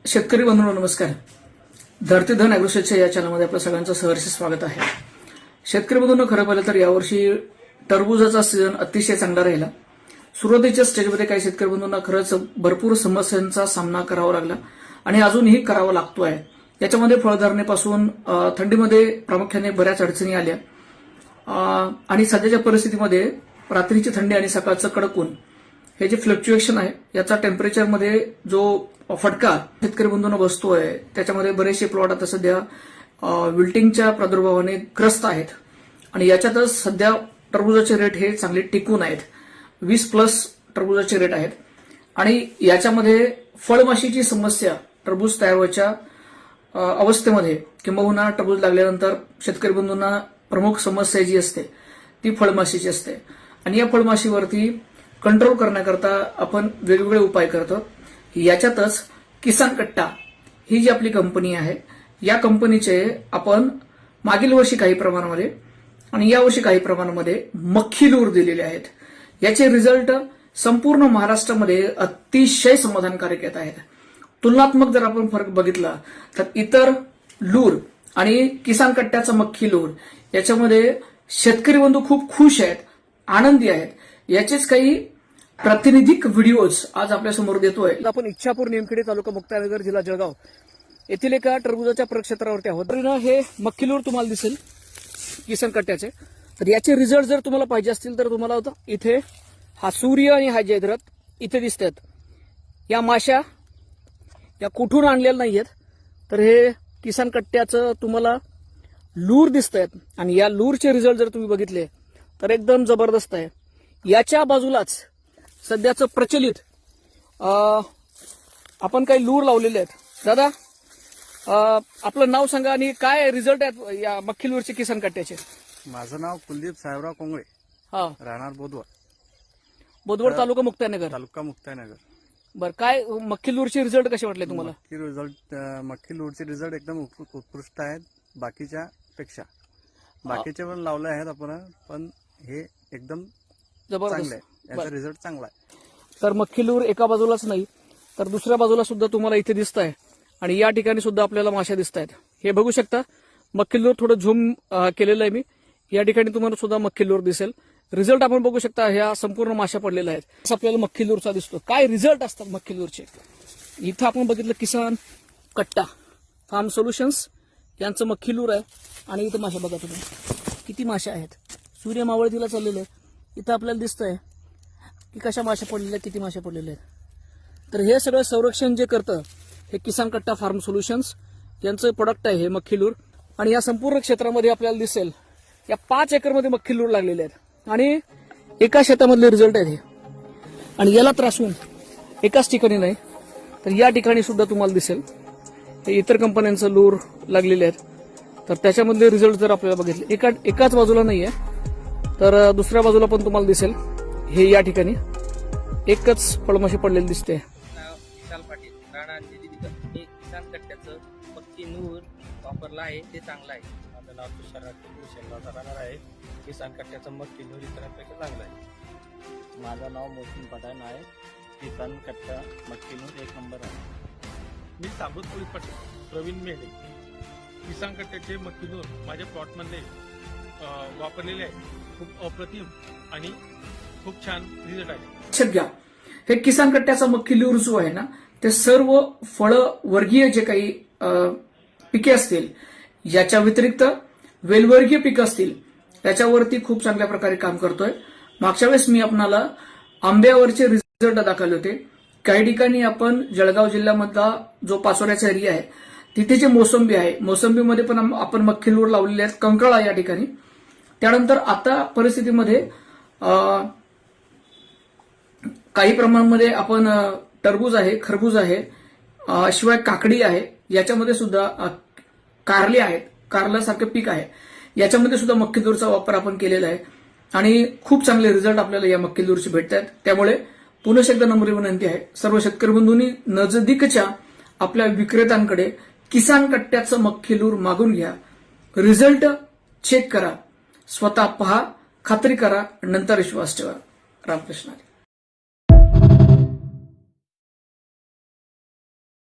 शेतकरी बंधूंनो नमस्कार. धरतीधन अॅग्रोसेटच्या या चॅनलमध्ये आपल्या सगळ्यांचं सहर्ष स्वागत आहे. शेतकरी बंधूंनो, खरं पाहिलं तर यावर्षी टरबूजाचा सीझन अतिशय चांगला राहिला. सुरुवातीच्या स्टेजमध्ये काही शेतकरी बंधूंना खरंच भरपूर समस्यांचा सामना करावा लागला आणि अजूनही करावा लागतोय. याच्यामध्ये फळधारणेपासून थंडीमध्ये प्रामुख्याने बऱ्याच अडचणी आल्या आणि सध्याच्या परिस्थितीमध्ये रात्रीची थंडी आणि सकाळचं कडक ऊन हे जे फ्लक्च्युएशन आहे याचा टेम्परेचरमध्ये जो फटका शेतकरी बंधूंना बसतोय त्याच्यामध्ये बरेचसे प्लॉट आता सध्या विल्टिंगच्या प्रादुर्भावाने ग्रस्त आहेत आणि याच्यातच सध्या टरबूजाचे रेट हे चांगले टिकून आहेत. 20+ टरबूजाचे रेट आहेत आणि याच्यामध्ये फळमाशीची समस्या टरबूज तयार व्हायच्या अवस्थेमध्ये किंबहुना टरबूज लागल्यानंतर शेतकरी बंधूंना प्रमुख समस्या जी असते ती फळमाशीची असते आणि या फळमाशीवरती कंट्रोल करण्याकरता आपण वेगवेगळे उपाय करतो. याच्यातच किसान कट्टा ही जी आपली कंपनी आहे या कंपनीचे आपण मागील वर्षी काही प्रमाणामध्ये आणि यावर्षी काही प्रमाणामध्ये मक्खीलूर दिलेले आहेत. याचे रिझल्ट संपूर्ण महाराष्ट्रामध्ये अतिशय समाधानकारक येत आहेत. तुलनात्मक जर आपण फरक बघितला तर इतर लूर आणि किसान कट्ट्याचा मक्खीलूर याच्यामध्ये शेतकरी बंधू खूप खुश आहेत, आनंदी आहेत. याचेच काही प्रातिनिधिक व्हिडिओज आज आपल्यासमोर देतोय. आपण इच्छापूर निमखेड तालुका मुक्ताईनगर जिल्हा जळगाव येथील एका टरबूजाच्या प्रक्षेत्रावरती आहोत. हे मक्खीलूर तुम्हाला दिसेल किसान कट्ट्याचे. तर याचे रिझल्ट जर तुम्हाला पाहिजे असतील तर तुम्हाला इथे हा सूर्य आणि हा जयद्रथ इथे दिसतात. या माशा या कुठून आणलेल्या नाहीयेत, तर हे किसान कट्ट्याचं तुम्हाला लूर दिसत आहेत आणि या लूरचे रिझल्ट जर तुम्ही बघितले तर एकदम जबरदस्त आहे. याच्या बाजूलाच सध्याचं प्रचलित आपण काही लूर लावलेले आहेत. दादा, आपलं नाव सांगा आणि काय रिझल्ट आहेत या मक्खीलूरचे किसान कट्ट्याचे. माझं नाव कुलदीप साहेबराव कोंगळे, हा, राहणार बोदवड तालुका मुक्ताईनगर. तालुका मुक्ताईनगर. बरं, काय मक्खीलूरचे रिझल्ट कसे वाटले तुम्हाला? मक्खीलूरचे रिझल्ट एकदम उत्कृष्ट आहेत बाकीच्या पेक्षा. बाकीचे पण लावले आहेत आपण, पण हे एकदम जबरदस्त आहे. याचा रिझल्ट चांगला आहे. तर मक्खीलूर एका बाजूलाच नाही तर दुसऱ्या बाजूला सुद्धा तुम्हाला इथे दिसत आहे आणि या ठिकाणी सुद्धा आपल्याला माशा दिसत आहेत. हे बघू शकता, मक्खीलूर थोडं झूम केलेलं आहे मी. या ठिकाणी तुम्हाला सुद्धा मक्खीलूर दिसेल. रिझल्ट आपण बघू शकता, ह्या संपूर्ण माशा पडलेल्या आहेत. आपल्याला मक्खीलूरचा दिसतो. काय रिझल्ट असतात मक्खीलूरचे. इथं आपण बघितलं किसान कट्टा फार्म सोल्युशन्स यांचं मक्खीलूर आहे आणि इथं माशा बघा तुम्ही किती माशा आहेत. सूर्य मावळतीला चाललेले इथं आपल्याला दिसतंय की कशा माशा पडलेल्या, किती माशा पडलेल्या आहेत. तर हे सगळं संरक्षण जे करतं हे किसान कट्टा फार्म सोल्युशन्स यांचं प्रोडक्ट आहे हे मक्खीलूर. आणि या संपूर्ण क्षेत्रामध्ये आपल्याला दिसेल या 5 एकरमध्ये मक्खीलूर लागलेले आहेत आणि एका शेतामधले रिझल्ट आहेत हे. आणि याला त्रास होऊन एकाच ठिकाणी नाही तर या ठिकाणी सुद्धा तुम्हाला दिसेल हे इतर कंपन्यांचं लूर लागलेले आहेत. तर त्याच्यामधले रिझल्ट जर आपल्याला बघितले एकाच बाजूला नाहीये तर दुसऱ्या बाजूला पण तुम्हाला दिसेल हे या ठिकाणी एकच फळमाशी पडलेली दिसते. विशाल पाटील, राणा मी किसान कट्ट्याचं मक्खीलूर वापरला आहे, ते चांगलं आहे. माझं नाव तुषार राहणार आहे. किसान कट्ट्याचं मक्खीलूर इतरांपेक्षा चांगलं आहे. माझं नाव मोहसिन पठाण आहे. किसान कट्टा मक्खीलूर 1 नंबर आहे. मी साबुतपुरी पटेल प्रवीण मेढे. किसान कट्ट्याचे मक्खीलूर माझ्या प्लॉटमध्ये वापरलेले आहे. खूप अप्रतिम आणि खूप छान रिझल्ट आहे. लक्षात घ्या, हे किसान कट्ट्याचा मक्खीलूर जो आहे ना ते सर्व फळ वर्गीय जे काही पिके असतील याच्या व्यतिरिक्त वेलवर्गीय पिकं असतील त्याच्यावरती खूप चांगल्या प्रकारे काम करतोय. मागच्या वेळेस मी आपणाला आंब्यावरचे रिझल्ट दाखवले होते. काही ठिकाणी आपण जळगाव जिल्ह्यामधला जो पाचोऱ्याचा एरिया आहे तिथे जे मोसंबी आहे, मोसंबीमध्ये पण आपण मक्खीलूर लावलेले आहेत. कंकळा या ठिकाणी. त्यानंतर आता परिस्थितीमध्ये काही प्रमाणामध्ये आपण टरबूज आहे, खरबूज आहे, शिवाय काकडी आहे, याच्यामध्ये सुद्धा कारले आहेत, कारल्यासारखं पीक आहे, याच्यामध्ये सुद्धा मक्खीलूरचा वापर आपण केलेला आहे आणि खूप चांगले रिझल्ट आपल्याला या मक्खीलूरचे भेटत आहेत. त्यामुळे पुन्हा एकदा नम्र विनंती आहे सर्व शेतकरी बंधूंनी नजदीकच्या आपल्या विक्रेत्यांकडे किसान कट्ट्याचं मक्खीलूर मागून घ्या. रिझल्ट चेक करा, स्वतः पहा, खात्री करा, नंतर विश्वास ठेवा. रामकृष्ण.